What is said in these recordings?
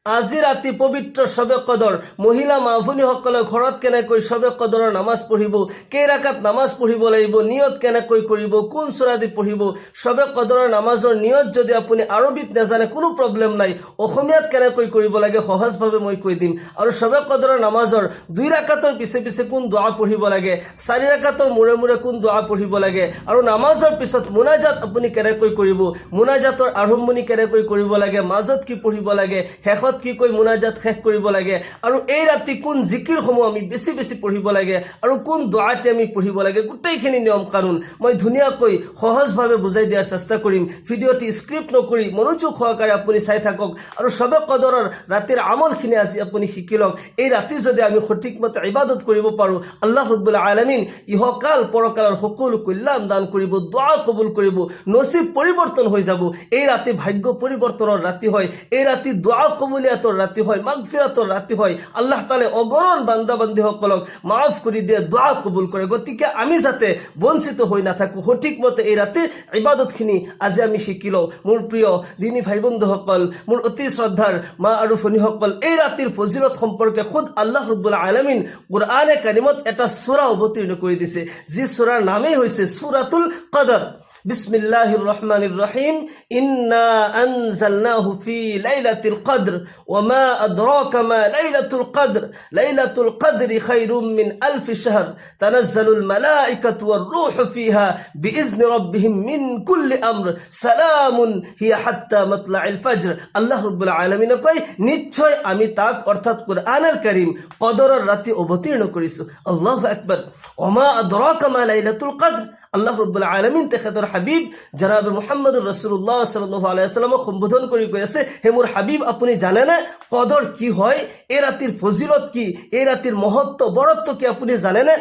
আজি ৰাতি পবিত্ৰ শবে কদৰ মহিলা মাভনীসকলে ঘৰত কেনেকৈ শবে কদৰৰ নামাজ পঢ়িব, কেই ৰাকাত নামাজ পঢ়িব লাগিব, নিয়ত কেনেকৈ কৰিব, কোন সূৰা দি পঢ়িব। শবে কদৰৰ নামাজৰ নিয়ত যদি আপুনি আৰবিত নাজানে কোনো প্ৰব্লেম নাই, অসমীয়াত কেনেকৈ কৰিব লাগে সহজভাৱে মই কৈ দিম। আৰু শবে কদৰৰ নামাজৰ 2 ৰাকাতৰ পিছে পিছে কোন দোৱা পঢ়িব লাগে, 4 ৰাকাতৰ মূৰে মূৰে কোন দোৱা পঢ়িব লাগে, আৰু নামাজৰ পিছত মুনাজাত আপুনি কেনেকৈ কৰিব, মুনাজাতৰ আৰম্ভণি কেনেকৈ কৰিব লাগে, মাজত কি পঢ়িব লাগে, শেষত কি কৈ মুনাজাত শেষ কৰিব লাগে, আৰু এই ৰাতি কোন জিকিৰসমূহ আমি বেছি বেছি পঢ়িব লাগে, আৰু কোন দোৱাটি আমি পঢ়িব লাগে, গোটেইখিনি নিয়ম কানুন মই ধুনীয়াকৈ সহজভাৱে বুজাই দিয়াৰ চেষ্টা কৰিম। ভিডিঅ'টি স্ক্ৰিপ্ট নকৰি মনোযোগ সহকাৰে আপুনি চাই থাকক, আৰু শবে কদৰৰ ৰাতিৰ আমলখিনি আজি আপুনি শিকি লওক। এই ৰাতি যদি আমি সঠিকমতে ইবাদত কৰিব পাৰোঁ, আল্লাহ ৰাব্বুল আলামিন ইহকাল পৰকালৰ সকলো কল্যাণ দান কৰিব, দোৱা কবুল কৰিব, নসিব পৰিৱৰ্তন হৈ যাব। এই ৰাতি ভাগ্য পৰিৱৰ্তনৰ ৰাতি হয়, এই ৰাতি দোৱা কবুলিয়াতৰ ৰাতি হয়, মাগফিৰাতৰ ৰাতি হয়। আল্লাহ তাআলাই অগণন বান্দা বান্দীসকলক মাফ কৰি দিয়ে, দোৱা কবুল কৰে। গতিকে আমি যাতে বঞ্চিত হৈ নাথাকোঁ, সঠিকমতে এই ৰাতিৰ ইবাদতখিনি আজি আমি শিকি লওঁ। মোৰ প্ৰিয় দিনী ভাই বন্ধুসকল, মোৰ অতি শ্ৰদ্ধাৰ মা আৰু ভনীসকল, এই ৰাতিৰ ফজিলত সম্পৰ্কে খুদ আল্লাহ ৰাব্বুল আলামিন কুৰআনে কাৰিমত এটা সূৰা অৱতীৰ্ণ কৰি দিছে, যি সূৰাৰ নামেই হৈছে সূৰাতুল কদৰ। বিসমিল্লাহির রহমানির রহিম। ইন্না আনজালনাহু ফি লাইলাতিল কদর ওয়া মা আদরাকা মা লাইলাতুল কদর। লাইলাতুল কদরি খায়রুম মিন আলফি শাহর। তানাজ্জালুল মালাইকাতু ওয়ার রূহু ফিহা বিইজনি রাব্বিহিম মিন কুল্লি আমর। সালামুন হিয়া হাত্তা মাতলাইল ফজর। আল্লাহ রাব্বুল আলামিন কয়, নিশ্চয় আমি তাক অর্থাৎ কুরআনুল কারীম কদরের রাতে অবতীর্ণ করেছি। আল্লাহু আকবার। ওয়া মা আদরাকা মা লাইলাতুল কদর। আল্লাহ রাব্বুল আলামিন তেখেতৰ হাবিব জনাব মুহাম্মদুৰ ৰাসূলুল্লাহ সাল্লাল্লাহু আলাইহি ওয়াসাল্লামক সম্বোধন কৰি কৈ আছে, হে মোৰ হাবিব, আপুনি জানেনে কদৰ কি হয়, এই ৰাতিৰ ফজিলত কি, এই ৰাতিৰ মহত্ব বৰত্ব কি আপুনি জানেনে?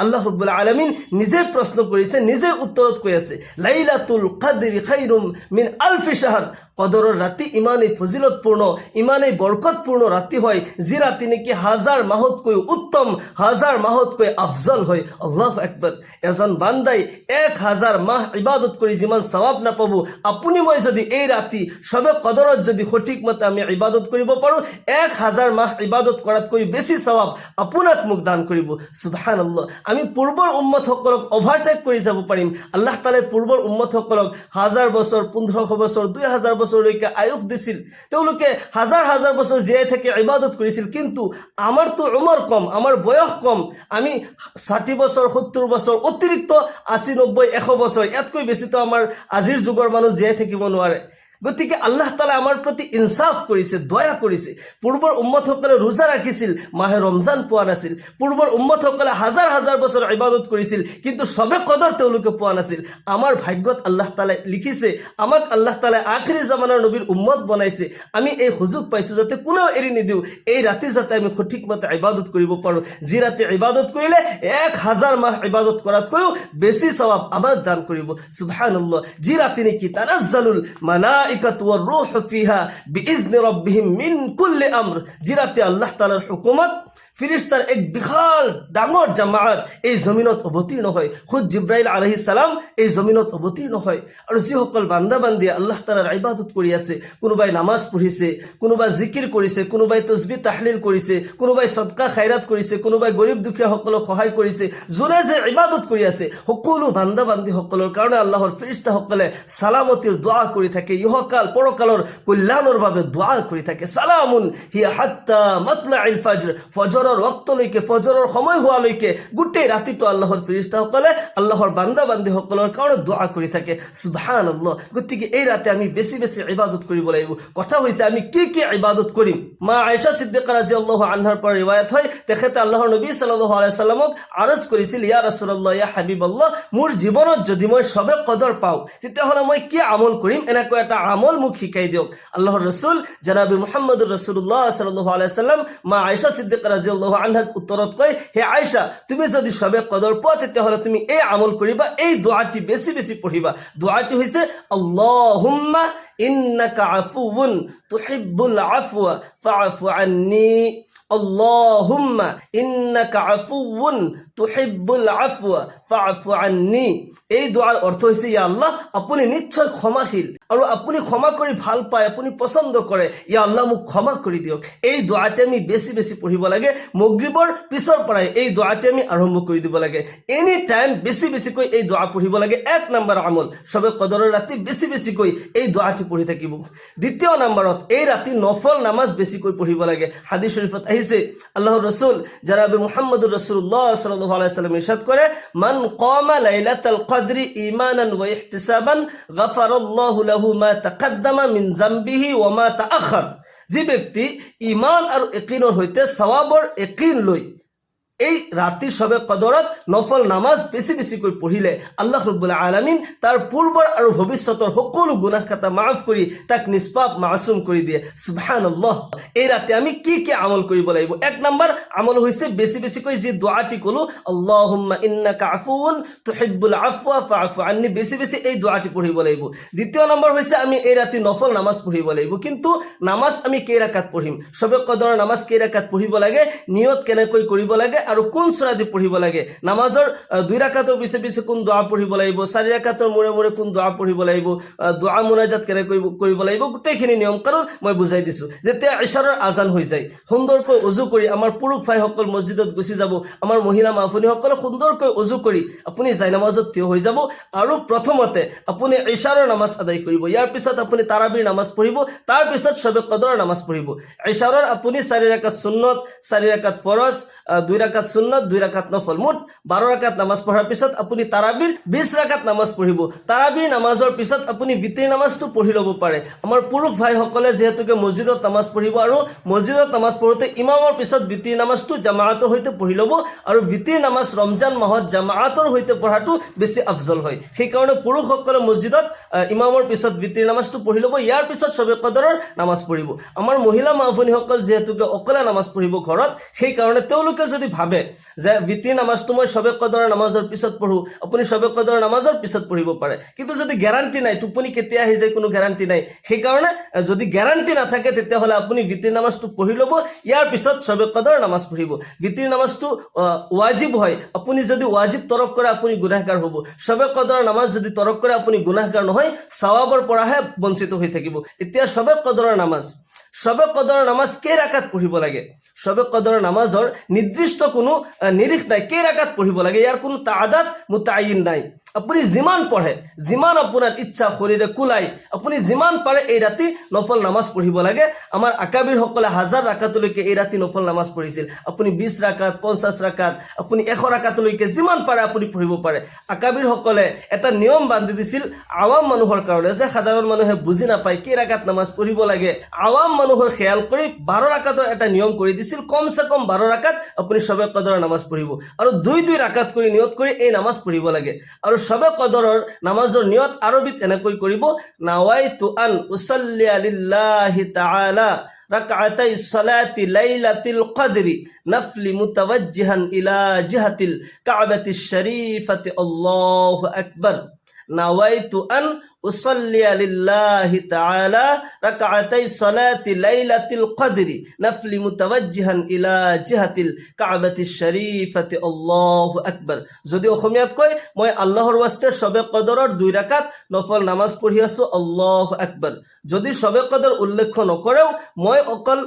আল্লাহ রাব্বুল আলামিন নিজে প্ৰশ্ন কৰিছে, নিজে উত্তৰত কৈ আছে, লাইলাতুল কদরি খায়রুম মিন আলফি শাহর। কদৰৰ ৰাতি ইমানেই ফজিলতপূৰ্ণ, ইমানেই বৰকতপূৰ্ণ ৰাতি হয়, যি ৰাতি নেকি 1000 মাহতকৈ উত্তম, 1000 মাহতকৈ আফজল হয়। আল্লাহু আকবার। এজন বান্দাই 1000 মাহ ইবাদত কৰি যিমান সওয়াব নাপাব, আপুনি মই যদি এই ৰাতি শবে কদৰত যদি সঠিকমতে আমি ইবাদত কৰিব পাৰোঁ, 1000 মাহ ইবাদত কৰাতকৈ বেছি সওয়াব আপোনাক মোক দান কৰিব। সুবহানাল্লাহ। আমি পূৰ্বৰ উম্মতসকলক অভাৰটেক কৰি যাব পাৰিম। আল্লাহ তাআলাই পূৰ্বৰ উম্মতসকলক 1000 বছৰ, 1500 বছৰ, 2000 বছৰলৈকে আয়ুস দিছিল। তেওঁলোকে হাজাৰ হাজাৰ বছৰ জীয়াই থাকি ইবাদত কৰিছিল। কিন্তু আমাৰতো উমৰ কম, আমাৰ বয়স কম। আমি 60 বছৰ, 70 বছৰ, অতিৰিক্ত 80, 90, 100 বছৰ, ইয়াতকৈ বেছিতো আমাৰ আজিৰ যুগৰ মানুহ জীয়াই থাকিব নোৱাৰে। গতিকে আল্লাহ তাআলা আমাৰ প্ৰতি ইনসাফ কৰিছে, দয়া কৰিছে। পূৰ্বৰ উম্মতসকলে ৰোজা ৰাখিছিল, মাহে ৰমজান পোৱা নাছিল। পূৰ্বৰ উম্মতসকলে হাজাৰ হাজাৰ বছৰ ইবাদত কৰিছিল, কিন্তু শবে কদৰ তেওঁলোকে পোৱা নাছিল। আমাৰ ভাগ্যত আল্লাহ তাআলাই লিখিছে, আমাক আল্লাহ তাআলাই আখিৰি জামানাৰ নবীৰ উম্মত বনাইছে। আমি এই সুযোগ পাইছোঁ যাতে কোনেও এৰি নিদিওঁ, এই ৰাতি যাতে আমি সঠিকমতে ইবাদত কৰিব পাৰোঁ, যি ৰাতি ইবাদত কৰিলে 1000 মাহ ইবাদত কৰাতকৈও বেছি সওয়াব আমাক দান কৰিব। সুবহানাল্লাহ। যি ৰাতি নেকি তানাজ্জালুল মালাইকাতু ওয়ার রূহু ফিহা বিইজনি রাব্বিহিম মিন কুল্লি আমর। যি ৰাতি আল্লাহ তাআলাৰ হুকুমত ফিরিস্তার এক বিশাল ডাঙৰ জামাত এই জমিনত অৱতীৰ্ণ হয়। খুদ জিব্ৰাইল আলাইহিস সালাম এই জমিনত অৱতীৰ্ণ হয়, আৰু যিসকল বান্দা বান্দিয়ে আল্লাহ তাআলাৰ ইবাদত কৰি আছে, কোনোবাই নামাজ পঢ়িছে, কোনোবাই জিকিৰ কৰিছে, কোনোবাই তসবিহ তাহলিল কৰিছে, কোনোবাই সদকা খায়ৰাত কৰিছে, কোনোবাই গৰীব দুখীয়াসকলক সহায় কৰিছে, যোনে যে ইবাদত কৰি আছে, সকলো বান্দা বান্দিসকলৰ কাৰণে আল্লাহৰ ফিৰিস্তাসকলে সালামতিৰ দোৱা কৰি থাকে, ইহকাল পৰকালৰ কল্যাণৰ বাবে দোৱা কৰি থাকে। সালামুন হিয়া হাত্তা মাতলাইল ফজর। ফজৰৰ ওয়াক্তলৈকে, ফজৰৰ সময় হোৱালৈকে গোটেই ৰাতিটো আল্লাহৰ ফিৰিস্তাসকলে আল্লাহৰ বান্দা বান্দিসকলৰ কাৰণে দোৱা কৰি থাকে। সুবহানাল্লাহ। গতিকে এই ৰাতে আমি বেছি বেছি ইবাদত কৰিব লাগিব। কথা হৈছে আমি কি কি ইবাদত কৰিম। মা আয়েশা সিদ্দিকা রাদিয়াল্লাহু আনহাৰ পৰা ৰিৱায়াত হয়, তেখেতে আল্লাহৰ নবী সাল্লাল্লাহু আলাইহি ওয়াসাল্লামক আৰজ কৰিছিল, ইয়া ৰাসূলুল্লাহ, ইয়া হাবিবাল্লাহ, মোৰ জীৱনত যদি মই শবে কদৰ পাওঁ, তেতিয়াহ'লে মই কি আমল কৰিম, এনেকৈ এটা আমল মোক শিকাই দিয়ক। আল্লাহৰ ৰাসূল জনাব মুহাম্মদুৰ ৰাসূলুল্লাহ সাল্লাল্লাহু আলাইহি ওয়াসাল্লাম মা আয়েশা সিদ্দিকা রাদিয়াল্লাহু আনহাক উত্তৰত কয়, হে আয়েশা, তুমি যদি শবে কদৰ পোৱা, তেতিয়াহ'লে তুমি এই আমল কৰিবা, এই দোৱাটি বেছি বেছি পঢ়িবা। দোৱাটি হৈছে আল্লাহুম্মা ইন্নাকা আফুউন তুহিব্বুল আফওয়া ফাআফু আন্নী আল্লাহুম্মা ইন্নাকা আফুউন তুহিব্বুল আফওয়া ফাআফু আন্নী। এই দোয়ার অর্থ হৈছে ইয়া আল্লাহ আপুনি নিশ্চয় ক্ষমাশীল আৰু আপুনি ক্ষমা কৰি ভাল পায়, আপুনি পছন্দ কৰে, ইয়া আল্লাহ মোক ক্ষমা কৰি দিয়ক। এই দোৱাটি আমি বেছি বেছি পঢ়িব লাগে। মাগৰিবৰ পিছৰ পৰাই এই দোৱাটি আমি আৰম্ভ কৰি দিব লাগে। এনি টাইম বেছি বেছিকৈ এই দোৱা পঢ়িব লাগে। 1 নম্বৰ আমল, সবে কদৰৰ ৰাতি বেছি বেছিকৈ এই দোৱাটি পঢ়ি থাকিব। দ্বিতীয় নম্বৰত এই ৰাতি নফল নামাজ বেছিকৈ পঢ়িব লাগে। হাদিস শরীফত আহিছে আল্লাহর রাসূল জনাবে মুহাম্মদুর রাসূলুল্লাহ সাল্লাল্লাহু আলাইহি ওয়াসাল্লাম ইরশাদ করে, মান কামা লাইলাতাল কদরি ঈমানান ওয়া ইহতিসাবান গাফারাল্লাহু লাহু মা তাকাদ্দামা মিন যামবিহি ওয়া মা তাআখার। যে ব্যক্তি ঈমান আৰু ইয়াকিনৰ সৈতে সওয়াবৰ ইয়াকিন লৈ এই ৰাতি সবে কদৰত নফল নামাজ বেছি বেছিকৈ পঢ়িলে আল্লাহ ৰাব্বুল আলামিন তাৰ পূৰ্বৰ আৰু ভৱিষ্যতৰ সকলো গুনাহ খাতা মাফ কৰি তাক নিষ্পাপ মাসুম কৰি দিয়ে। সুবহানাল্লাহ। এই ৰাতি আমি কি কি আমল কৰিব লাগিব? 1 নম্বৰ আমল হৈছে বেছি বেছিকৈ যি দোৱাটি কলো, আল্লাহুম্মা ইন্নাকা আফুউন তুহিব্বুল আফওয়া ফাআফু আন্নী, বেছি বেছি এই দোৱাটি পঢ়িব লাগিব। দ্বিতীয় নম্বৰ হৈছে আমি এই ৰাতি নফল নামাজ পঢ়িব লাগিব। কিন্তু নামাজ আমি কেই ৰাকাত পঢ়িম? সবে কদৰৰ নামাজ কেই ৰাকাত পঢ়িব লাগে, নিয়ত কেনেকৈ কৰিব লাগে আৰু কোন সূৰা দি পঢ়িব লাগে, নামাজৰ 2 ৰাকাতৰ পিছে পিছে কোন দোৱা পঢ়িব লাগিব, 4 ৰাকাতৰ মূৰে মূৰে কোন দোৱা পঢ়িব লাগিব, দোৱা মুনাজাত কেনেকৈ কৰিব লাগিব, গোটেইখিনি নিয়ম কানুন মই বুজাই দিছো। যেতিয়া ইশাৰৰ আজান হৈ যায় সুন্দৰকৈ উজু কৰি আমাৰ পুৰুষ ভাইসকল মছজিদত গুচি যাব, আমাৰ মহিলা মাফুনীসকলে সুন্দৰকৈ উজু কৰি আপুনি যাই নামাজত থিয় হৈ যাব আৰু প্ৰথমতে আপুনি ইশাৰৰ নামাজ আদায় কৰিব। ইয়াৰ পিছত আপুনি তাৰাবিৰ নামাজ পঢ়িব, তাৰ পিছত সবে কদৰৰ নামাজ পঢ়িব। ইশাৰৰ আপুনি 4 ৰাকাত সুন্নত, 4 ৰাকাত ফৰজ, 2 ৰাকাত সুন্নত, 2 ৰাকাত নফল, মুঠ 12 ৰাকাত নামাজ পঢ়াৰ পিছত আপুনি তাৰাবিৰ 20 ৰাকাত নামাজ পঢ়িব। তাৰাবিৰ নামাজৰ পিছত আপুনি বিতিৰ নামাজটো পঢ়ি ল'ব পাৰে। আমাৰ পুৰুষ ভাইসকলে যিহেতুকে মছজিদত নামাজ পঢ়িব আৰু মছজিদত নামাজ পঢ়োতে ইমামৰ পিছত বিতিৰ নামাজটো জামাআতৰ সৈতে পঢ়ি ল'ব আৰু বিতিৰ নামাজ ৰমজান মাহত জামাআতৰ সৈতে পঢ়াটো বেছি আফজল হয়। সেইকাৰণে পুৰুষসকলে মছজিদত ইমামৰ পিছত বিতিৰ নামাজটো পঢ়ি ল'ব, ইয়াৰ পিছত সবে কদৰৰ নামাজ পঢ়িব। আমাৰ মহিলা মাফুনীসকল যিহেতুকে অকলে নামাজ পঢ়িব ঘৰত, সেইকাৰণে তেওঁলোকে যদি ভাবে যে বিতিৰ নামাজটো মই সবে কদৰৰ নামাজৰ পিছত পঢ়ো, আপুনি সবে কদৰৰ নামাজৰ পিছত পঢ়িব পাৰে। কিন্তু যদি গ্যাৰান্টি নাই, টোপনি কেতিয়া আহি যায় কোনো গ্যাৰান্টি নাই, সেইকাৰণে যদি গ্যাৰান্টি নাথাকে তেতিয়াহ'লে আপুনি বিতিৰ নামাজটো পঢ়ি ল'ব, ইয়াৰ পিছত সবে কদৰৰ নামাজ পঢ়িব। বিতিৰ নামাজটো ৱাজিব হয়, আপুনি যদি ৱাজিব তৰক কৰে আপুনি গুনাহগাৰ হ'ব। সবে কদৰৰ নামাজ যদি তৰক কৰে আপুনি গুনাহগাৰ নহয়, সওয়াবৰ পৰাহে বঞ্চিত হৈ থাকিব। এতিয়া সবে কদৰৰ নামাজ, সবে কদৰৰ নামাজ কেই ৰাকাত পঢ়িব লাগে? সবে কদৰৰ নামাজৰ নিৰ্দিষ্ট কোনো নিৰিখ নাই, কেই ৰাকাত পঢ়িব লাগে ইয়াৰ কোনো তাআদাদ মুতায়িন নাই। আপুনি যিমান পঢ়ে, যিমান আপোনাৰ ইচ্ছা শৰীৰে কুলাই, আপুনি যিমান পাৰে এই ৰাতি নফল নামাজ পঢ়িব লাগে। আমাৰ আকাবিৰসকলে 1000 ৰাকাতলৈকে এই ৰাতি নফল নামাজ পঢ়িছিল। আপুনি 20 ৰাকাত, 50 ৰাকাত, আপুনি 100 ৰাকাতলৈকে যিমান পাৰে আপুনি পঢ়িব পাৰে। আকাবিৰসকলে এটা নিয়ম বান্ধি দিছিল আৱাম মানুহৰ কাৰণে, যে সাধাৰণ মানুহে বুজি নাপায় কেই ৰাকাত নামাজ পঢ়িব লাগে। আৱাম মানুহৰ খেয়াল কৰি 12 ৰাকাতৰ এটা নিয়ম কৰি দিছিল, কমসে কম 12 ৰাকাত আপুনি সবে কদৰৰ নামাজ পঢ়িব আৰু 2 ৰাকাত কৰি নিয়ত কৰি এই নামাজ পঢ়িব লাগে। আৰু সবে কদৰৰ নামাজৰ নিয়ত আৰবিত এনেকৈ কৰিব, নাৱাইতু আন উছল্লিয়া লিল্লাহি তাআলা রাকাতাই সালাতি লাইলাতিল কদরি নফলি মুতাওয়াজ্জিহান ইলা জিহাতিল কাবাতিশ শরীফাতি আল্লাহু আকবার। নাওয়াইতু আন উসাল্লিয়া লিল্লাহি তাআলা রাকাতাই সালাতি লাইলাতিল কদরি নফলি মুতাওয়াজ্জিহান ইলা জিহাতিল কাবাতিশ শরীফাতি আল্লাহু আকবার। যদি অসমীয়াত কয়, মই আল্লাহৰ ওয়াস্তে সবে কদৰৰ 2 ৰাকাত নফল নামাজ পঢ়ি আছো, আল্লাহু আকবার। যদি সবে কদৰ উল্লেখ নকৰেও মই অকল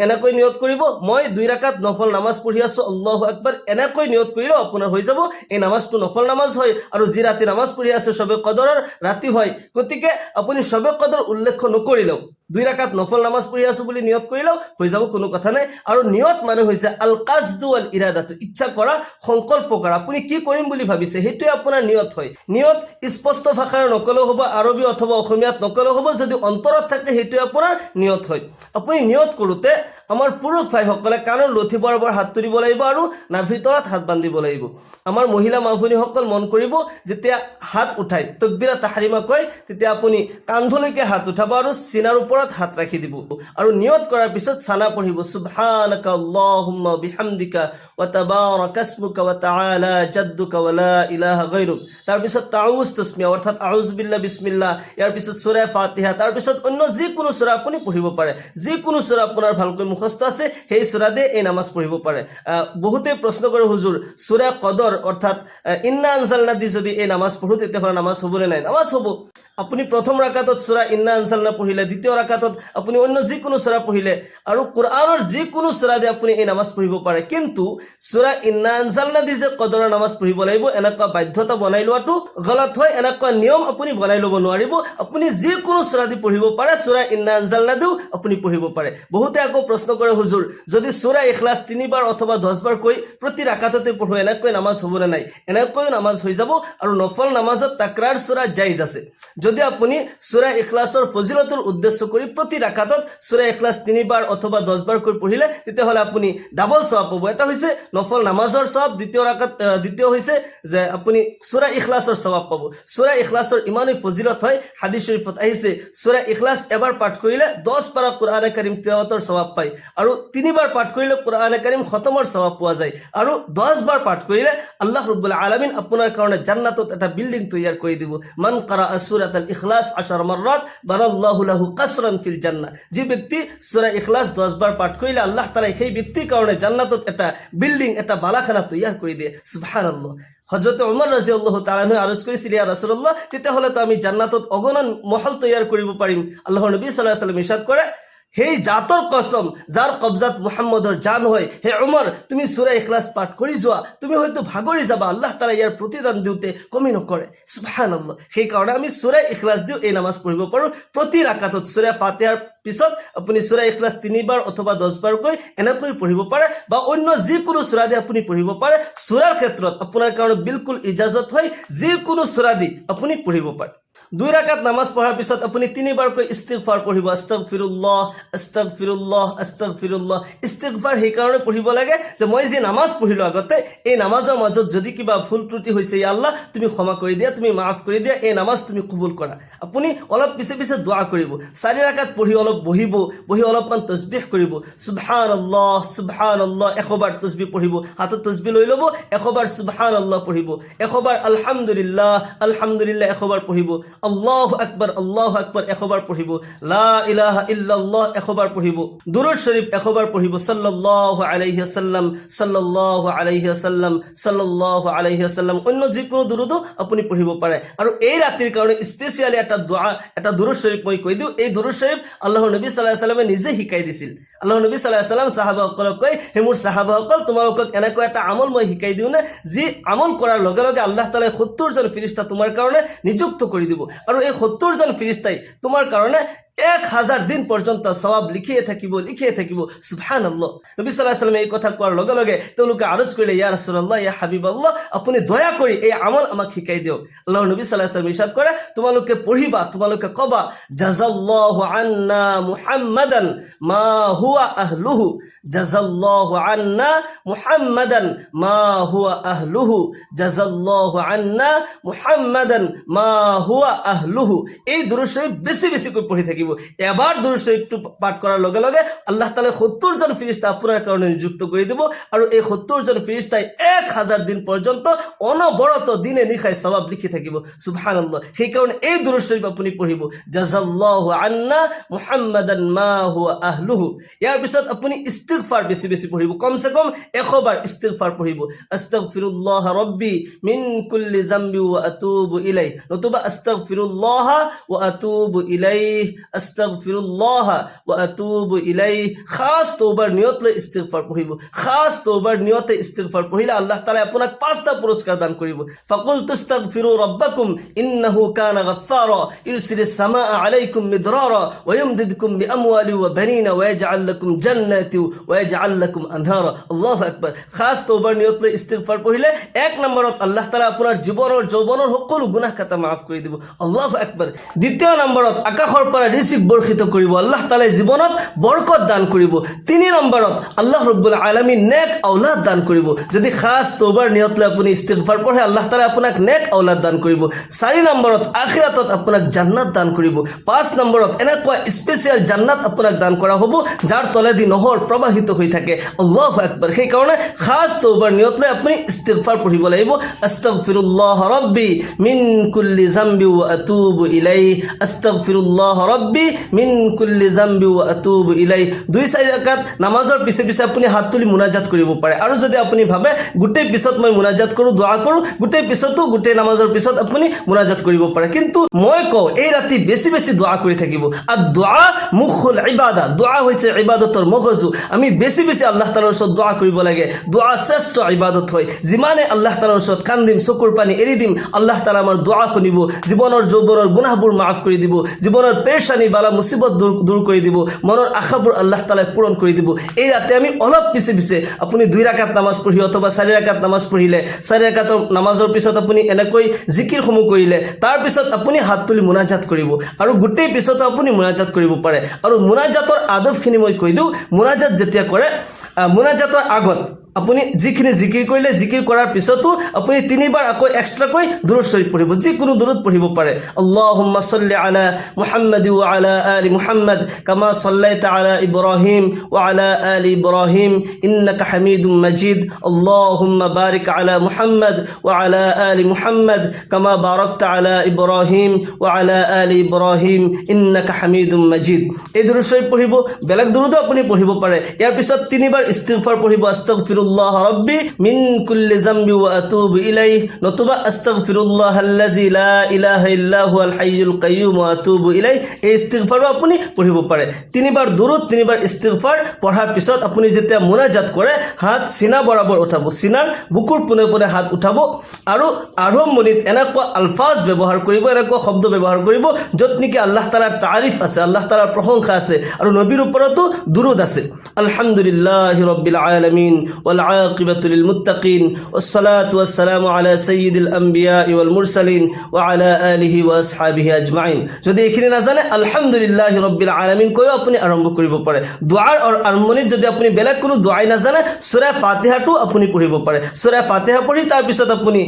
এনেকৈ নিয়ত কৰিব, মই 2 ৰাকাত নফল নামাজ পঢ়ি আছো, আল্লাহু আকবার, এনেকৈ নিয়ত কৰিলেও আপোনাৰ হৈ যাব। এই নামাজটো নফল নামাজ হয় আৰু যি ৰাতি নামাজ পঢ়ি আছে সবে কদৰৰ ৰাতি হয়। গতিকে আপুনি সবে কদৰ উল্লেখ নকৰিলেও 2 ৰাকাত নফল নামাজ পঢ়ি আছো বুলি নিয়ত কৰিলেও হৈ যাব, কোনো কথা নাই। আৰু নিয়ত মানে হৈছে আল কাজদু আল ইৰাদাতু, ইচ্ছা কৰা, সংকল্প কৰা। আপুনি কি কৰিম বুলি ভাবিছে সেইটোৱে আপোনাৰ নিয়ত হয়। নিয়ত স্পষ্ট ভাষাৰে নকলেও হ'ব, আৰবী অথবা অসমীয়াত নকলেও হ'ব, যদি অন্তৰত থাকে সেইটোৱে আপোনাৰ নিয়ত হয়। আপুনি নিয়ত কৰোঁতে আমাৰ পুৰুষ ভাইসকলে কাণৰ লথি বৰাবৰ হাত তুলিব লাগিব আৰু নাভিৰ তলত হাত বান্ধিব লাগিব। আমাৰ মহিলা মাভনীসকল মন কৰিব, যেতিয়া হাত উঠাই তকবিৰা তাহৰিমা কয় তেতিয়া আপুনি কান্ধলৈকে হাত উঠাব আৰু চিনাৰ ওপৰত ওপৰত হাত ৰাখি দিব আৰু নিয়ত কৰাৰ পিছত সানা পঢ়িব সুবহানাকা আল্লাহুম্মা বিহামদিকা ওয়া তাবারাকা ইসমুকা ওয়া তাআলা জাদ্দুকা ওয়া লা ইলাহা গায়রুক তাৰ পিছত তাউজ তাসমিয়া অৰ্থাৎ আউযু বিল্লাহ বিসমিল্লাহ ইয়াৰ পিছত সূৰা ফাতিহা তাৰ পিছত অন্য যিকোনো সূৰা আপুনি পঢ়িব পাৰে যিকোনো সূৰা আপোনাৰ ভালকৈ মুখস্থ আছে সেই সূৰা দিয়ে এই নামাজ পঢ়িব পাৰে বহুতে প্ৰশ্ন কৰে হুজুৰ সূৰা কদৰ অৰ্থাৎ ইন্না আনজালনা দি যদি এই নামাজ পঢ়ো তেতিয়াহ'লে নামাজ হ'বনে নাই নামাজ হ'ব আপুনি প্ৰথম ৰাকাতত সূৰা ইন্না আনজালনা পঢ়িলে দ্বিতীয় ৰাকাতত আপুনি অন্য যিকোনো সূৰা পঢ়িলে আৰু কোৰআনৰ যিকোনো সূৰা দিয়ে আপুনি এই নামাজ পঢ়িব পাৰে কিন্তু সূৰা ইন্না আনজালনা দি যে কদৰৰ নামাজ পঢ়িব লাগিব এনেকুৱা বাধ্যতা বনাই লোৱাটো গলত হয় এনেকুৱা নিয়ম আপুনি বনাই ল'ব নোৱাৰিব আপুনি যিকোনো সূৰা দি পঢ়িব পাৰে সূৰা ইন্না আনজালনা দিও আপুনি পঢ়িব পাৰে বহুতে আকৌ প্ৰশ্ন কৰে হুজুৰ যদি সূৰা ইখলাছ 3 বাৰ অথবা 10 বাৰ কৈ প্ৰতি ৰাকাততে পঢ়ো এনেকৈ নামাজ হ'বনে নাই এনেকৈ নামাজ হৈ যাব আৰু নফল নামাজত তাকৰাৰ সূৰা জায়েজ আছে যদি আপুনি সূৰা ইখলাছৰ ফজিলতৰ উদ্দেশ্য কৰি প্ৰতি ৰাকাতত সূৰা ইখলাছ 3 বাৰ অথবা 10 বাৰ কৈ পঢ়িলে তেতিয়াহ'লে আপুনি ডাবল সওয়াব পাব এটা হৈছে নফল নামাজৰ সওয়াব দ্বিতীয় হৈছে যে আপুনি সূৰা ইখলাছৰ সওয়াব পাব সূৰা ইখলাছৰ ইমানেই ফজিলত হয় হাদিস শৰীফত আহিছে সূৰা ইখলাছ এবাৰ পাঠ কৰিলে 10 পাৰা কোৰআনে কাৰীম তিলাওয়াতৰ সওয়াব পায় আৰু 3 বাৰ পাঠ কৰিলে কোৰআনে কাৰীম খতমৰ সওয়াব পোৱা যায় আৰু 10 বাৰ পাঠ কৰিলে আল্লাহ ৰাব্বুল আলামিন আপোনাৰ কাৰণে জান্নাতত এটা বিল্ডিং তৈয়াৰ কৰি দিব মান qara সূৰাতুল ইখলাছ 10 মাররাত বানাল্লাহু লাহু কাসরান ফিল জান্নাহ যে ব্যক্তি সূরা ইখলাছ 10 বার পাঠ কৰিলে আল্লাহ তাআলা সেই ব্যক্তিৰ কাৰণে জান্নাতত এটা বিল্ডিং এটা বালাখানা তৈয়াৰ কৰি দিয়ে সুবহানাল্লাহ হযরত ওমর রাদিয়াল্লাহু তাআলা আরজ কৰিছিল ইয়া রাসূলুল্লাহ তেতিয়াহ'লে তো আমি জান্নাতত অগণন মহল তৈয়াৰ কৰিব পাৰিম আল্লাহৰ নবী সাল্লাল্লাহু আলাইহি ওয়াসাল্লাম ইরশাদ কৰে সেই জাতৰ কসম যাৰ কবজাত মুহাম্মদৰ জান হয় হে ওমৰ তুমি সূৰা ইখলাছ পাঠ কৰি যোৱা তুমি হয়তো ভাগৰি যাবা আল্লাহ তাআলা ইয়াৰ প্ৰতিদান দিওতে কমি নকৰে সুবহানাল্লাহ সেই কাৰণে আমি সূৰা ইখলাছ দিও এই নামাজ পঢ়িব পাৰো প্ৰতি ৰাকাতত সূৰা ফাতিহাৰ পিছত আপুনি সূৰা ইখলাছ 3 বাৰ অথবা 10 বাৰ কৈ এনেকৈ পঢ়িব পাৰে বা অন্য যিকোনো সূৰা দি আপুনি পঢ়িব পাৰে সূৰাৰ ক্ষেত্ৰত আপোনাৰ কাৰণে বিলকুল ইজাজত হয় যিকোনো সূৰা দি আপুনি পঢ়িব পাৰে 2 রাকাত নামাজ পঢ়াৰ পিছত আপুনি 3 বাৰ কৈ ইস্তিগফাৰ পঢ়িব আস্তাগফিৰুল্লাহ আস্তাগফিৰুল্লাহ আস্তাগফিৰুল্লাহ ইস্তিগফাৰ সেই কাৰণে পঢ়িব লাগে যে মই যে নামাজ পঢ়িলো আগতে এই নামাজৰ মাজত যদি কিবা ভুল ত্ৰুটি হৈছে ইয়া আল্লাহ তুমি ক্ষমা কৰি দিয়া তুমি মাফ কৰি দিয়া এই নামাজ তুমি কবুল কৰা আপুনি অলপ পিছে দোয়া কৰিব 4 ৰাকাত পঢ়ি অলপ বহি অলপমান তাসবিহ কৰিব সুবহানাল্লাহ সুবহানাল্লাহ 100 বাৰ তাসবিহ পঢ়িব হাতত তাসবিহ লৈ ল'ব 100 বাৰ সুবহানাল্লাহ পঢ়িব 100 বাৰ আলহামদুলিল্লাহ 100 বাৰ পঢ়িব আল্লাহু আকবার 100 বাৰ পঢ়িব লা ইলাহা ইল্লাল্লাহ 100 বাৰ পঢ়িব দুরূদ শরীফ 100 বাৰ পঢ়িব সাল্লাল্লাহু আলাইহি ওয়াসাল্লাম সাল্লাল্লাহু আলাইহি ওয়াসাল্লাম সাল্লাল্লাহু আলাইহি ওয়াসাল্লাম অন্য যিকোনো দুরূদও আপুনি পঢ়িব পাৰে আৰু এই ৰাতিৰ কাৰণে স্পেশালি এটা দোয়া এটা দুরূদ শরীফ মই কৈ দিও এই দুরূদ শরীফ আল্লাহৰ নবী সাল্লাল্লাহু আলাইহি ওয়াসাল্লামে নিজে শিকাই দিছিল আল্লাহৰ নবী সাল্লাল্লাহু আলাইহি ওয়াসাল্লাম সাহাবাসকলক কয় হে মোৰ সাহাবাসকল তোমালোকক এনেকৈ এটা আমল মই শিকাই দিও না যি আমল কৰাৰ লগে লগে আল্লাহ তাআলা 70 জন ফেরেশতা তোমাৰ কাৰণে নিযুক্ত কৰি দিব আৰু এই 70 জন ফেরেশতাই তোমাৰ কাৰণে 1000 দিন পৰ্যন্ত সওয়াব লিখিয়ে থাকিব সুবহানাল্লাহ নবী সাল্লাল্লাহু আলাইহি ওয়াসাল্লাম এই কথা কোৱাৰ লগে লগে তেওঁলোকে আৰজ কৰিলে ইয়া ৰাসূলুল্লাহ ইয়া হাবিবাল্লাহ আপুনি দয়া কৰি এই আমল আমাক শিকাই দিয়ক আল্লাহৰ নবী সাল্লাল্লাহু আলাইহি ওয়াসাল্লাম ইরশাদ কৰে তোমালোকে পঢ়িবা তোমালোকে কবা জাযাল্লাহু আন্না মুহাম্মাদান মা হুয়া আহলুহু জাযাল্লাহু আন্না মুহাম্মাদান মা হুয়া আহলুহু জাযাল্লাহু আন্না মুহাম্মাদান মা হুয়া আহলুহু এই দুরূদ শরীফ বেশি করে পঢ়ি থাকিব এবাৰ দুরূদ শরীফটো পাঠ কৰাৰ লগে লগে আল্লাহ তাআলা 70 জন ফেরেশতা আপোনাৰ কাৰণে নিযুক্ত কৰি দিব আৰু এই 70 জন ফেরেশতাই 1000 দিন পৰ্যন্ত অনবৰত দিনে নিশাই সওয়াব লিখি থাকিব সুবহানাল্লাহ সেই কাৰণে এই দুরূদ শরীফ আপুনি পঢ়িব জাযাল্লাহু আন্না মুহাম্মাদান মা হুয়া আহলুহু ইয়াৰ পিছত আপুনি ইস্তিগফাৰ বেছি পঢ়িব কমসে কম 100 বাৰ ইস্তিগফাৰ পঢ়িব আস্তাগফিরুল্লাহ রাব্বি মিন কুল্লি যামবি ওয়া আতুবু ইলাইহি নতুবা আস্তাগফিরুল্লাহ ওয়া আতুবু ইলাইহি আস্তাগফিরুল্লাহ ওয়া আতুবু ইলাইহি খাস তওবার নিয়ত লৈ ইস্তিগফার পঢ়িব খাস তওবার নিয়তে ইস্তিগফার পঢ়িলে আল্লাহ তাআলা আপোনাক 5টা পুৰস্কাৰ দান কৰিব ফাকুল তাস্তাগফিরু রাব্বাকুম ইন্নাহু কানা গাফফারা ইরসিলিস সামাআ আলাইকুম মিদরারা ওয়া ইমদিদকুম বিআমওয়ালি ওয়া বানিনা ওয়া ইয়াজআল লাকুম জান্নাতি ওয়া ইয়াজআল লাকুম আনহারা আল্লাহু আকবার খাস তওবার নিয়ত লৈ ইস্তিগফার পঢ়িলে এক নম্বৰত আল্লাহ তাআলা আপোনাৰ জীৱনৰ যৌৱনৰ সকলো গুনাহ খাতা maaf কৰি দিব আল্লাহু আকবার দ্বিতীয় নম্বৰত আকাশৰ পৰা বেছি বৰ্ষিত কৰিব আল্লাহ তাআলাই জীৱনত বৰকত দান কৰিব 3 নম্বৰত আল্লাহ ৰাব্বুল আলামিন নেক আওলাদ দান কৰিব যদি খাস তওবার নিয়ত লৈ আপুনি ইস্তিগফাৰ পঢ়ে আল্লাহ তাআলাই আপোনাক নেক আওলাদ দান কৰিব 4 নম্বৰত আখিৰাতত আপোনাক জান্নাত দান কৰিব 5 নম্বৰত এনেকুৱা স্পেশাল জান্নাত আপোনাক দান কৰা হ'ব যাৰ তলেদি নহৰ প্ৰবাহিত হৈ থাকে আল্লাহু আকবার সেই কাৰণে খাস তওবার নিয়ত লৈ আপুনি ইস্তিগফাৰ পঢ়িব লাগিব আস্তাগফিৰুল্লাহ রাব্বি মিন কুল্লি যামবি ওয়া আতুবু ইলাইহি আস্তাগফিরুল্লাহ রাব্বি মিন কুল্লি যামবি ওয়া আতুবু ইলাইহি 2-4 রাকাত নামাজৰ পিছে পিছে আপুনি হাত তুলি মুনাজাত কৰিব পাৰে আৰু যদি আপুনি ভাবে গুটেই পিছত মই মুনাজাত কৰো দোয়া কৰো গুটেই পিছতো গুটেই নামাজৰ পিছত আপুনি মুনাজাত কৰিব পাৰে কিন্তু মই কও এই ৰাতি বেছি বেছি দোয়া কৰি থাকিব আর দোয়া মুখুল ইবাদা দোয়া হৈছে ইবাদতৰ মগজু আমি বেছি বেছি আল্লাহ তাআলাৰ ওচৰত দোয়া কৰিব লাগে দোয়া শ্ৰেষ্ঠ ইবাদত হয় যিমানে আল্লাহ তাআলাৰ ওচৰত কান্দিম চকুৰ পানী এৰি দিম আল্লাহ তাআলা আমাৰ দোয়া শুনিব জীৱনৰ যৌৱনৰ গুনাহবোৰ মাফ কৰি দিব জীৱনৰ পেৰেশানি বালা মুসিবত দূৰ কৰি দিব মনৰ আশাবোৰ আল্লাহ তাআলাই পূৰণ কৰি দিব এই ৰাতে আমি অলপ পিছে পিছে আপুনি 2 রাকাত নামাজ পঢ়ি অথবা 4 রাকাত নামাজ পঢ়িলে 4 রাকাতৰ নামাজৰ পিছত আপুনি এনেকৈ জিকিৰ সমূহ কৰিলে তাৰ পিছত আপুনি হাত তুলি মুনাজাত কৰিব আৰু গুটেই পিছত আপুনি মুনাজাত কৰিব পাৰে আৰু মুনাজাতৰ আদবখিনি মই কৈ দিও মুনাজাত যেতিয়া কৰে মুনাজাতৰ আগত আপুনি যিখিনি জিকিৰ কৰিলে জিকিৰ কৰাৰ পিছতো আপুনি 3 বাৰ আকৌ এক্সট্ৰা কৈ দুৰুদ শৰীফ পঢ়িব যিকোনো দুৰুদ পঢ়িব পাৰে আল্লাহুম্মা সাল্লি আলা মুহাম্মাদি ওয়া আলা আলি মুহাম্মাদ কামা সাল্লাইতা আলা ইব্রাহিম ওয়া আলা আলি ইব্রাহিম ইন্নাকা হামিদুম মাজিদ আল্লাহুম্মা বারিক আলা মুহাম্মাদ ওয়া আলা আলি মুহাম্মাদ কামা বারাকতা আলা ইব্রাহিম ওয়া আলা আলি ইব্রাহিম ইন্নাকা হামিদুম মাজিদ এই দুৰুদ শৰীফ পঢ়িব বেলেগ দুৰুদও আপুনি পঢ়িব পাৰে ইয়াৰ পিছত 3 বাৰ ইস্তিগফাৰ পঢ়িব আস্তাগফিরুল্লাহ রাব্বি মিন কুল্লি যামবি ওয়া আতুবু ইলাইহি নতুবা আস্তাগফিরুল্লাহাল্লাযী লা ইলাহা ইল্লা হুয়াল হাইয়ুল কাইয়্যুম ওয়া আতুবু ইলাইহি এই ইস্তিগফারও আপুনি পঢ়িব পাৰে 3 বাৰ দুৰুদ 3 বাৰ ইস্তিগফাৰ পঢ়াৰ পিছত আপুনি যেতিয়া মুনাজাত কৰে হাত সিনা বৰাবৰ উঠাব সিনাৰ বুকুৰ পোনে পোনে হাত উঠাব আৰু আৰম্ভণিত এনেকুৱা আলফাজ ব্যৱহাৰ কৰিব এনেকুৱা শব্দ ব্যৱহাৰ কৰিব য'ত নেকি আল্লাহ তাআলাৰ তাৰিফ আছে আল্লাহ তাআলাৰ প্ৰশংসা আছে আৰু নবীৰ ওপৰতো দুৰুদ আছে আলহামদুলিল্লাহি ৰাব্বিল আলামিন والعاقبة للمتقين والصلاة والسلام على سيد الأنبياء والمرسلين وعلى آله وأصحابه أجمعين যদি এখানে না জানে আলহামদুলিল্লাহি রাব্বিল আলামিন কই আপনি আরম্ভ কৰিব পাৰে দুআৰ আৰম্ভণিত যদি আপুনি বেলেগ কোনো দুআই না জানে সূরা ফাতিহাটো আপুনি পঢ়িব পাৰে সূরা ফাতিহা পঢ়ি তাৰ পিছত আপুনি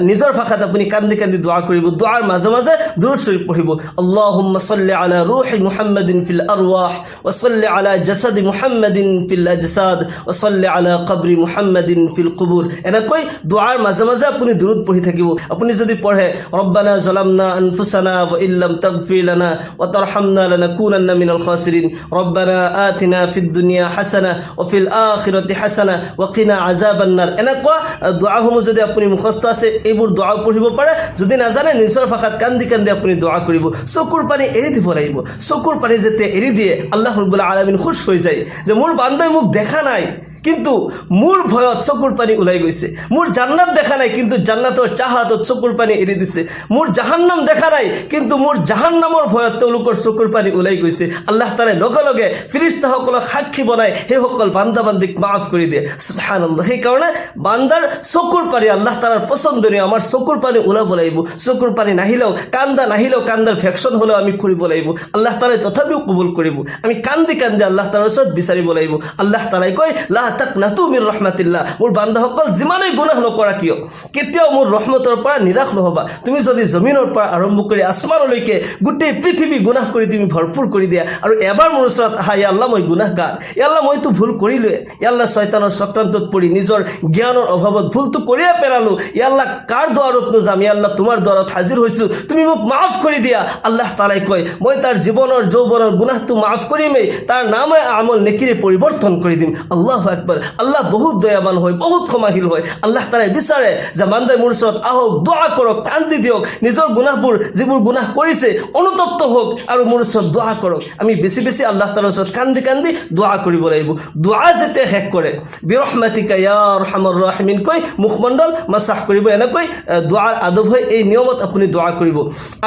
নিজৰ ভাষাত আপুনি কান্দি কান্দি দুআ কৰিব দুআৰ মাজে মাজে দুৰুদ শৰীফ পঢ়িব আল্লাহুম্মা সাল্লি আলা রূহি মুহাম্মাদিন ফিল আরওয়াহ ওয়া সাল্লি আলা জাসাদি মুহাম্মাদিন ফিল আজসাদ ওয়া সাল্লি আলা কবরি মুহাম্মাদিন ফিল কুবুর এনেকৈ দুআৰ মাজে মাজে আপুনি দুৰুদ পঢ়ি থাকিব আপুনি যদি পঢ়ে রব্বানা যালামনা আনফুসানা ওয়া ইল্লাম তাগফির লানা ওয়া তারহামনা লানাকুনান্না মিনাল খাসিরিন রব্বানা আতিনা ফিদ দুনিয়া হাসানা ওয়া ফিল আখিরাতি হাসানা ওয়া কিনা আযাবান নার এনেকুৱা দুআসমূহ যদি আপুনি মুখস্থ আছে এইবোৰ দুআ পঢ়িব পাৰে যদি না জানে নিজৰ ভাষাত কান্দি কান্দি আপুনি দুআ কৰিব চকুৰ পানী এৰি দিব লাগিব চকুৰ পানী যেতিয়া এৰি দিয়ে আল্লাহ ৰাব্বুল আলামিন খুশ হৈ যায় যে মোৰ বান্দাই মোক দেখা নাই কিন্তু মোৰ ভয়ত চকুৰ পানী ওলাই গৈছে মোৰ জান্নাত দেখা নাই কিন্তু জান্নাতৰ চাহাতত চকুৰ পানী এৰি দিছে মোৰ জাহান্নাম দেখা নাই কিন্তু মোৰ জাহান্নামৰ ভয়ত তেওঁলোকৰ চকুৰ পানী ওলাই গৈছে আল্লাহ তাআলাই লগে লগে ফেৰেশতাসকলক সাক্ষী বনাই সেই সকল বান্দা বান্দিক মাফ কৰি দিয়ে সুবহানাল্লাহ সেই কাৰণে বান্দাৰ চকুৰ পানী আল্লাহ তাআলাৰ পছন্দনীয় আমাৰ চকুৰ পানী ওলাব লাগিব চকুৰ পানী নাহিলেও কান্দাৰ ভেকশন হলেও আমি কৰিব লাগিব আল্লাহ তাআলাই তথাপিও কবুল কৰিব আমি কান্দি কান্দি আল্লাহ তাআলাৰ ওচৰত বিচাৰিব লাগিব আল্লাহ তাআলাই কয় লা তাকনাতু মির রাহমাতিল্লাহ মোৰ বান্দাসকল যিমানেই গুনাহ নকৰা কিয় কেতিয়াও মোৰ ৰহমতৰ পৰা নিৰাশ নহবা তুমি যদি জমিনৰ পৰা আৰম্ভ কৰি আসমানলৈকে গোটেই পৃথিৱী গুনাহ কৰি তুমি ভৰপুৰ কৰি দিয়া আৰু এবাৰ মোৰ ওচৰত আহা ইয়া আল্লাহ মই গুনাহগাৰ ইয়া আল্লাহ মইতো ভুল কৰিলোৱে ইয়া আল্লাহ শয়তানৰ চক্ৰান্তত পৰি নিজৰ জ্ঞানৰ অভাৱত ভুলটো কৰিয়ে পেলালো ইয়া আল্লাহ কাৰ দুৱাৰত যাম ইয়া আল্লাহ তোমাৰ দুৱাৰত হাজিৰ হৈছো তুমি মোক মাফ কৰি দিয়া আল্লাহ তাআলাই কয় মই তাৰ জীৱনৰ যৌৱনৰ গুনাহটো মাফ কৰিমেই তাৰ নামে আমল নেকিৰে পৰিৱৰ্তন কৰি দিম আল্লাহু আকবার আল্লাহ বহুত দয়াবান হয় বহুত ক্ষমাশীল হয় আল্লাহ তাআলাই বিচাৰে যে বান্দাই মোৰ ওচৰত আহক দোয়া কৰক কান্দি দিয়ক নিজৰ গুনাহবোৰ যিবোৰ গুনাহ কৰিছে অনুতপ্ত হোক আৰু মোৰ ওচৰত দোয়া কৰক আমি বেছি বেছি আল্লাহ তাআলাৰ ওচৰত কান্দি কান্দি দোয়া কৰিব লাগিব দোয়া যেতিয়া শেষ কৰে বিৰহমাতিকা ইয়া আৰহামাৰ ৰাহিমিন কৈ মুখমণ্ডল মাসাহ কৰিব এনেকৈ দোৱাৰ আদব হয় এই নিয়মত আপুনি দোয়া কৰিব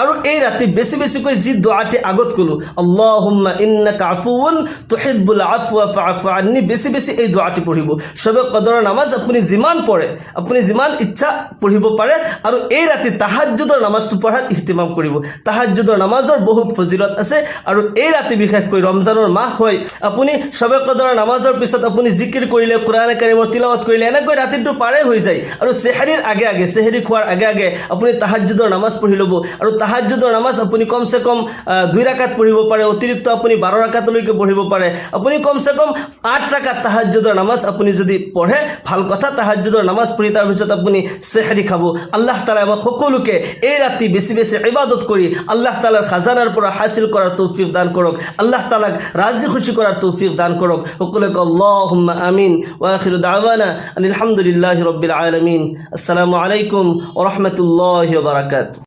আৰু এই ৰাতি বেছি বেছিকৈ যি দোয়াটি আগত কলো আল্লাহুম্মা ইন্নাকা আফুউন তুহিব্বুল আফওয়া ফাআফু আন্নি বেছি বেছি এই দোয়াটি পঢ়িব সবে কদৰৰ নামাজ আপুনি যিমান পঢ়ে আপুনি যিমান ইচ্ছা পঢ়িব পাৰে আৰু এই ৰাতি তাহাজ্জুদৰ নামাজটো পঢ়াৰ ইহতিমাম কৰিব তাহাজ্জুদৰ নামাজৰ বহুত ফজিলত আছে আৰু এই ৰাতি বিশেষকৈ ৰমজানৰ মাহ হয় আপুনি সবে কদৰৰ নামাজৰ পিছত আপুনি জিকিৰ কৰিলে কোৰআনে কাৰিমৰ তিলাৱত কৰিলে এনেকৈ ৰাতিটো পাৰে হৈ যায় আৰু সেহৰিৰ আগে আগে সেহৰি খোৱাৰ আগে আগে আপুনি তাহাজ্জুদৰ নামাজ পঢ়ি ল'ব আৰু তাহাজ্জুদৰ নামাজ আপুনি কমসে কম 2 ৰাকাত পঢ়িব পাৰে অতিৰিক্ত আপুনি 12 ৰাকাতলৈকে পঢ়িব পাৰে আপুনি কমসে কম 8 ৰাকাত তাহাজ্জুদৰ নামাজ আপুনি যদি পঢ়ে ভাল কথা তাহাজ্জুদৰ নামাজ পঢ়ি তাৰ পিছত আপুনি সেহৰি খাব আল্লাহ তাআলা আমাক সকলোকে এই ৰাতি বেছি বেছি ইবাদত কৰি আল্লাহ তাআলাৰ খাজানাৰ পৰা হাসিল কৰাৰ তৌফিক দান কৰক আল্লাহ তাআলাক রাজি খুশি করার তৌফিক দান করুক সকলকে আল্লাহুম্মা আমিন ওয়া আখিরু দাওয়ানা আলহামদুলিল্লাহি রাব্বিল আলামিন আসসালামু আলাইকুম ওয়া রাহমাতুল্লাহি ওয়া বারাকাতুহু